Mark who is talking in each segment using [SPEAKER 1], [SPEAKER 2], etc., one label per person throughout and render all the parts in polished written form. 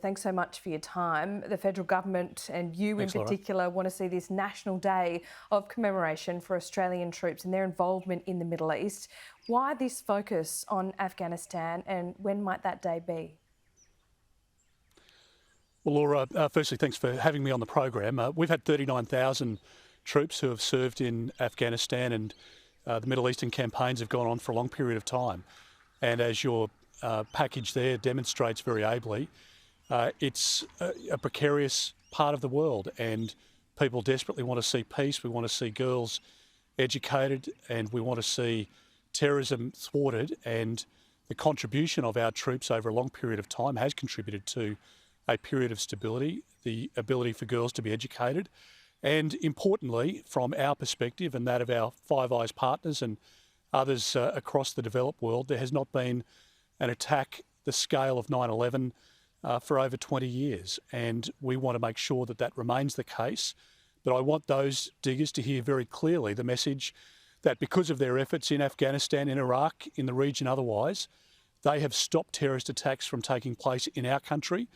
[SPEAKER 1] Thanks so much for your time. The federal government and you in particular want to see this National Day of commemoration for Australian troops and their involvement in the Middle East. Why this focus on Afghanistan, and when might that day be?
[SPEAKER 2] Well, Laura, firstly, thanks for having me on the program. We've had 39,000 troops who have served in Afghanistan, and the Middle Eastern campaigns have gone on for a long period of time. And as your package there demonstrates very ably, it's a precarious part of the world, and people desperately want to see peace. We want to see girls educated, and we want to see terrorism thwarted. And the contribution of our troops over a long period of time has contributed to a period of stability, the ability for girls to be educated. And importantly, from our perspective and that of our Five Eyes partners and others across the developed world, there has not been an attack the scale of 9/11 for over 20 years. And we want to make sure that that remains the case. But I want those diggers to hear very clearly the message that because of their efforts in Afghanistan, in Iraq, in the region otherwise, they have stopped terrorist attacks from taking place in our country,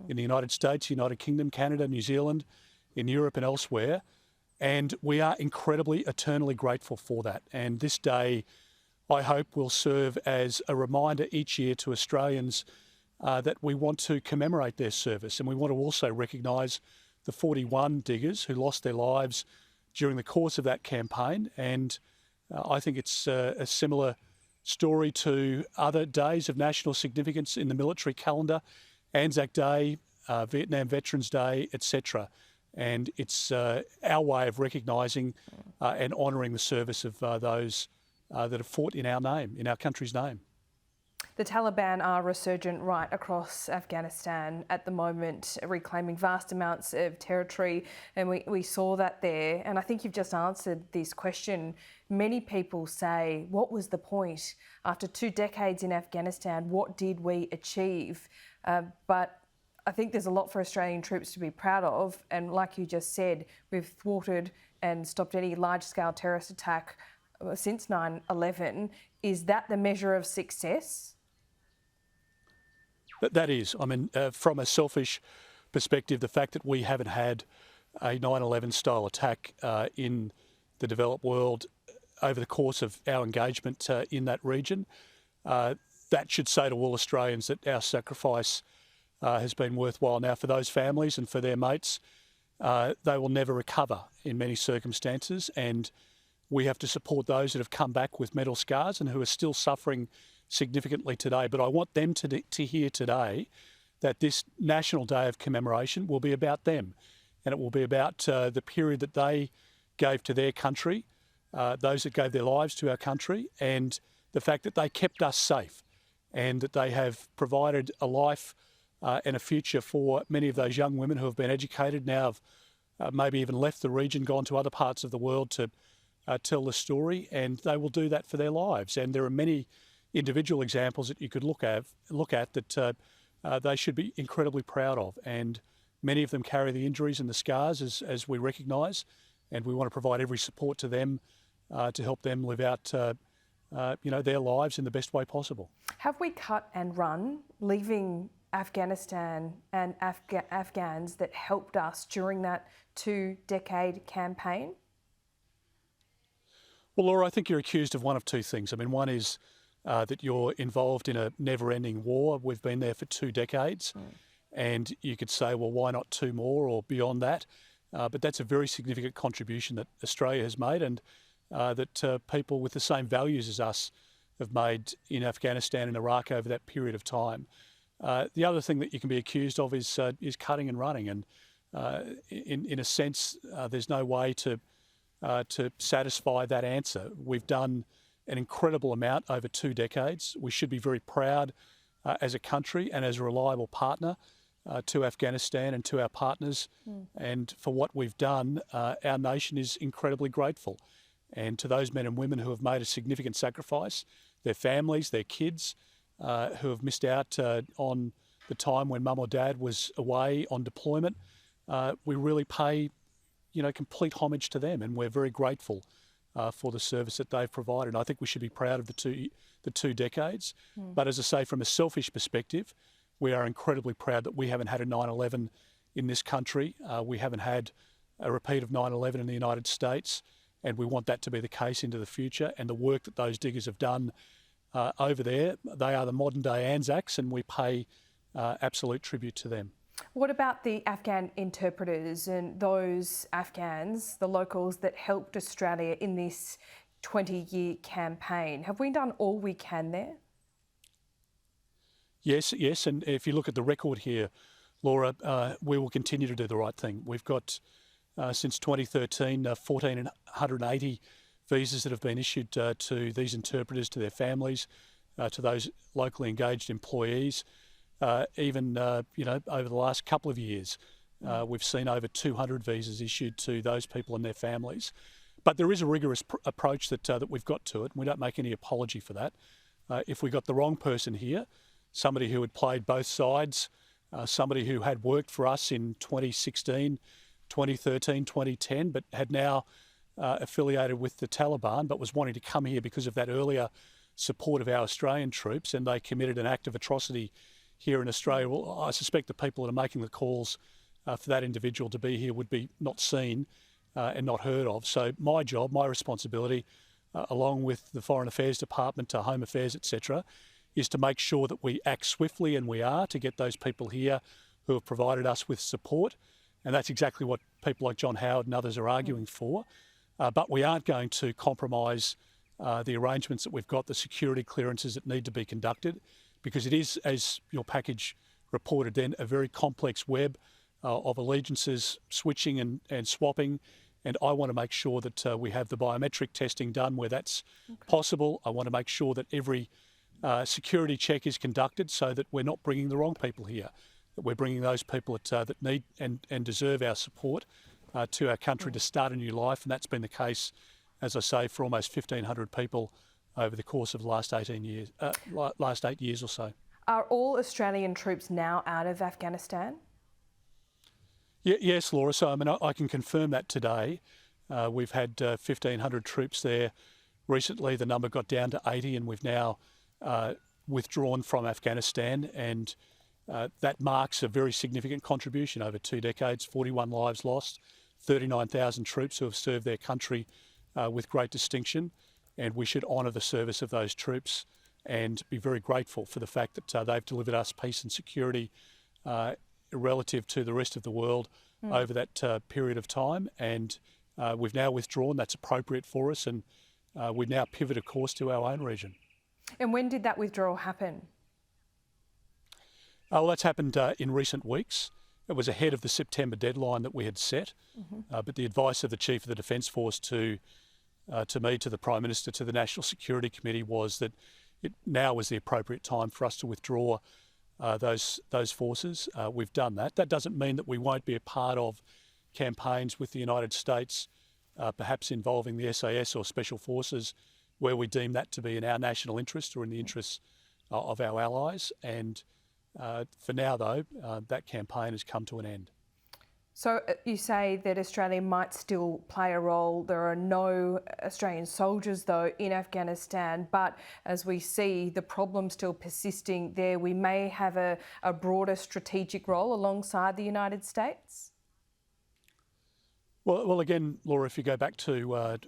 [SPEAKER 2] in the United States, United Kingdom, Canada, New Zealand, in Europe and elsewhere. And we are incredibly, eternally grateful for that. And this day, I hope, will serve as a reminder each year to Australians that we want to commemorate their service. And we want to also recognise the 41 diggers who lost their lives during the course of that campaign. And I think it's a similar story to other days of national significance in the military calendar, Anzac Day, Vietnam Veterans Day, etc. And it's our way of recognising and honouring the service of those that have fought in our name, in our country's name.
[SPEAKER 1] The Taliban are resurgent right across Afghanistan at the moment, reclaiming vast amounts of territory, and we saw that there. And I think you've just answered this question. Many people say, what was the point? After 2 decades in Afghanistan, what did we achieve? But I think there's a lot for Australian troops to be proud of. And like you just said, we've thwarted and stopped any large-scale terrorist attack since 9/11. Is that the measure of success?
[SPEAKER 2] That is. I mean, from a selfish perspective, the fact that we haven't had a 9/11 style attack in the developed world over the course of our engagement in that region, that should say to all Australians that our sacrifice has been worthwhile. Now, for those families and for their mates, they will never recover in many circumstances, and we have to support those that have come back with mental scars and who are still suffering significantly today. But I want them to hear today that this National Day of commemoration will be about them, and it will be about the period that they gave to their country, those that gave their lives to our country, and the fact that they kept us safe and that they have provided a life and a future for many of those young women who have been educated, now have maybe even left the region, gone to other parts of the world to tell the story, and they will do that for their lives. And there are many individual examples that you could look at that they should be incredibly proud of. And many of them carry the injuries and the scars, as we recognise, and we want to provide every support to them to help them live out their lives in the best way possible.
[SPEAKER 1] Have we cut and run, leaving Afghanistan and Afghans that helped us during that 2-decade campaign?
[SPEAKER 2] Well, Laura, I think you're accused of one of two things. I mean, one is that you're involved in a never-ending war. We've been there for 2 decades, and you could say, well, why not 2 more or beyond that? But that's a very significant contribution that Australia has made, and that people with the same values as us have made in Afghanistan and Iraq over that period of time. The other thing that you can be accused of is cutting and running, and in a sense, there's no way to satisfy that answer. We've done an incredible amount over 2 decades. We should be very proud as a country and as a reliable partner to Afghanistan and to our partners. And for what we've done, our nation is incredibly grateful. And to those men and women who have made a significant sacrifice, their families, their kids, who have missed out on the time when mum or dad was away on deployment, we really pay complete homage to them, and we're very grateful for the service that they've provided. And I think we should be proud of the two decades. But as I say, from a selfish perspective, we are incredibly proud that we haven't had a 9/11 in this country. We haven't had a repeat of 9/11 in the United States, and we want that to be the case into the future. And the work that those diggers have done over there, they are the modern day Anzacs, and we pay absolute tribute to them.
[SPEAKER 1] What about the Afghan interpreters and those Afghans, the locals that helped Australia in this 20-year campaign? Have we done all we can there?
[SPEAKER 2] Yes, and if you look at the record here, Laura, we will continue to do the right thing. We've got, since 2013, 1,480 visas that have been issued to these interpreters, to their families, to those locally engaged employees. Even over the last couple of years, we've seen over 200 visas issued to those people and their families. But there is a rigorous approach that we've got to it, and we don't make any apology for that. If we got the wrong person here, somebody who had played both sides, somebody who had worked for us in 2016, 2013, 2010, but had now affiliated with the Taliban, but was wanting to come here because of that earlier support of our Australian troops, and they committed an act of atrocity here in Australia. Well, I suspect the people that are making the calls for that individual to be here would be not seen and not heard of. So my job, my responsibility, along with the Foreign Affairs Department, Home Affairs, etc., is to make sure that we act swiftly, and we are, to get those people here who have provided us with support. And that's exactly what people like John Howard and others are arguing for. But we aren't going to compromise the arrangements that we've got, the security clearances that need to be conducted, because it is, as your package reported then, a very complex web of allegiances, switching and swapping. And I want to make sure that we have the biometric testing done where that's possible. I want to make sure that every security check is conducted so that we're not bringing the wrong people here, that we're bringing those people that need and deserve our support to our country to start a new life. And that's been the case, as I say, for almost 1,500 people over the course of the last 8 years or so.
[SPEAKER 1] Are all Australian troops now out of Afghanistan?
[SPEAKER 2] Yes, Laura. So I can confirm that today. We've had 1,500 troops there. Recently, the number got down to 80, and we've now withdrawn from Afghanistan, and that marks a very significant contribution over 2 decades. 41 lives lost, 39,000 troops who have served their country with great distinction. And we should honour the service of those troops and be very grateful for the fact that they've delivered us peace and security relative to the rest of the world over that period of time. And we've now withdrawn. That's appropriate for us. And we now pivot, of course, to our own region.
[SPEAKER 1] And when did that withdrawal happen?
[SPEAKER 2] Well, that's happened in recent weeks. It was ahead of the September deadline that we had set. But the advice of the Chief of the Defence Force to me, to the Prime Minister, to the National Security Committee was that it now was the appropriate time for us to withdraw those forces. We've done that. That doesn't mean that we won't be a part of campaigns with the United States, perhaps involving the SAS or Special Forces, where we deem that to be in our national interest or in the interests of our allies. And for now, though, that campaign has come to an end.
[SPEAKER 1] So you say that Australia might still play a role. There are no Australian soldiers, though, in Afghanistan. But as we see the problem still persisting there, we may have a broader strategic role alongside the United States?
[SPEAKER 2] Well, again, Laura, if you go back to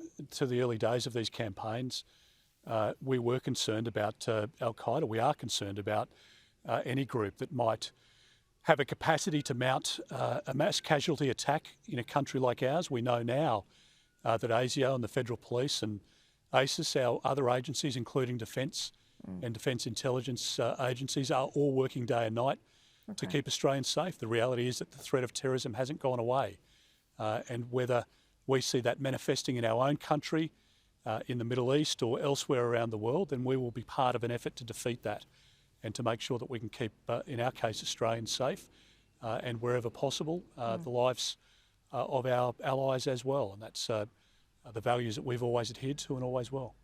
[SPEAKER 2] the early days of these campaigns, we were concerned about Al-Qaeda. We are concerned about any group that might have a capacity to mount a mass casualty attack in a country like ours. We know now that ASIO and the Federal Police and ACIS, our other agencies, including Defence and Defence Intelligence agencies, are all working day and night to keep Australians safe. The reality is that the threat of terrorism hasn't gone away. And whether we see that manifesting in our own country, in the Middle East or elsewhere around the world, then we will be part of an effort to defeat that and to make sure that we can keep, in our case, Australians safe and wherever possible, the lives of our allies as well. And that's the values that we've always adhered to and always will.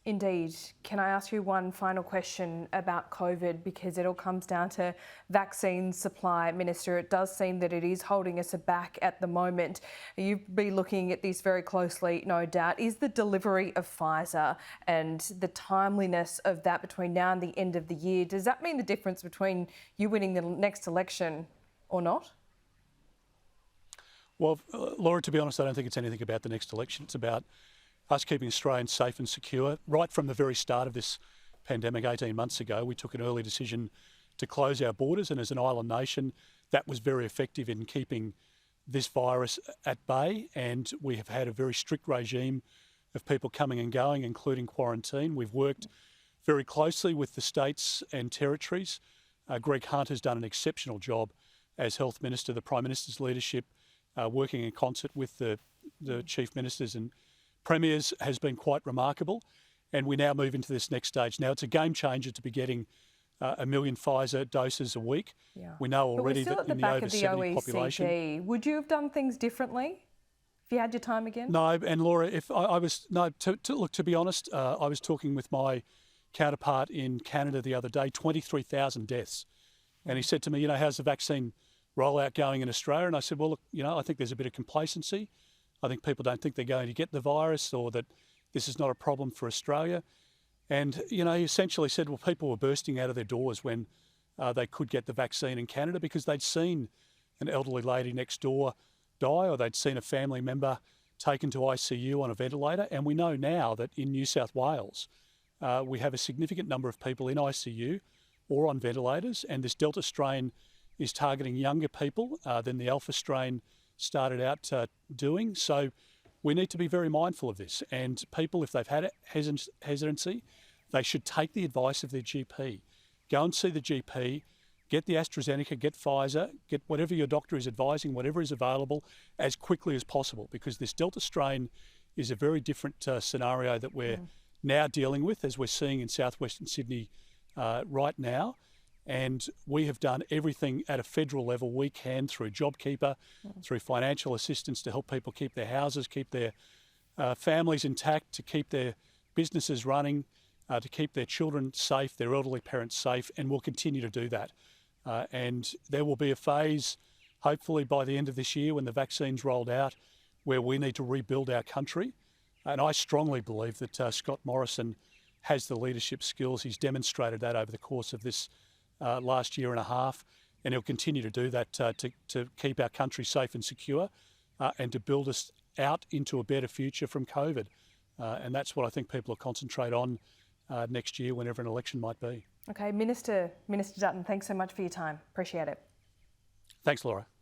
[SPEAKER 1] Indeed. Can I ask you one final question about COVID, because it all comes down to vaccine supply, Minister. It does seem that it is holding us back at the moment. You'll be looking at this very closely, no doubt. Is the delivery of Pfizer and the timeliness of that between now and the end of the year, does that mean the difference between you winning the next election or not?
[SPEAKER 2] Well, Laura, to be honest, I don't think it's anything about the next election. It's about us keeping Australians safe and secure. Right from the very start of this pandemic 18 months ago, we took an early decision to close our borders, and as an island nation, that was very effective in keeping this virus at bay, and we have had a very strict regime of people coming and going, including quarantine. We've worked very closely with the states and territories. Greg Hunt has done an exceptional job as Health Minister, the Prime Minister's leadership, working in concert with the Chief Ministers and Premiers has been quite remarkable, and we now move into this next stage. Now, it's a game changer to be getting 1 million Pfizer doses a week.
[SPEAKER 1] Yeah.
[SPEAKER 2] We know already that in the over 70 population.
[SPEAKER 1] Would you have done things differently if you had your time again?
[SPEAKER 2] No, and Laura, if I was to be honest, I was talking with my counterpart in Canada the other day, 23,000 deaths, and he said to me, how's the vaccine rollout going in Australia? And I said, well, look, I think there's a bit of complacency. I think people don't think they're going to get the virus, or that this is not a problem for Australia. And, he essentially said, well, people were bursting out of their doors when they could get the vaccine in Canada because they'd seen an elderly lady next door die, or they'd seen a family member taken to ICU on a ventilator. And we know now that in New South Wales, we have a significant number of people in ICU or on ventilators, and this Delta strain is targeting younger people than the Alpha strain started out doing. So we need to be very mindful of this. And people, if they've had hesitancy, they should take the advice of their GP. Go and see the GP, get the AstraZeneca, get Pfizer, get whatever your doctor is advising, whatever is available, as quickly as possible, because this Delta strain is a very different scenario that we're now dealing with, as we're seeing in southwestern Sydney right now. And we have done everything at a federal level we can through JobKeeper, through financial assistance to help people keep their houses, keep their families intact, to keep their businesses running, to keep their children safe, their elderly parents safe, and we'll continue to do that. And there will be a phase, hopefully by the end of this year, when the vaccine's rolled out, where we need to rebuild our country. And I strongly believe that Scott Morrison has the leadership skills. He's demonstrated that over the course of this last year and a half, and he'll continue to do that to keep our country safe and secure and to build us out into a better future from COVID. And that's what I think people will concentrate on next year, whenever an election might be.
[SPEAKER 1] Okay, Minister Dutton, thanks so much for your time. Appreciate it.
[SPEAKER 2] Thanks, Laura.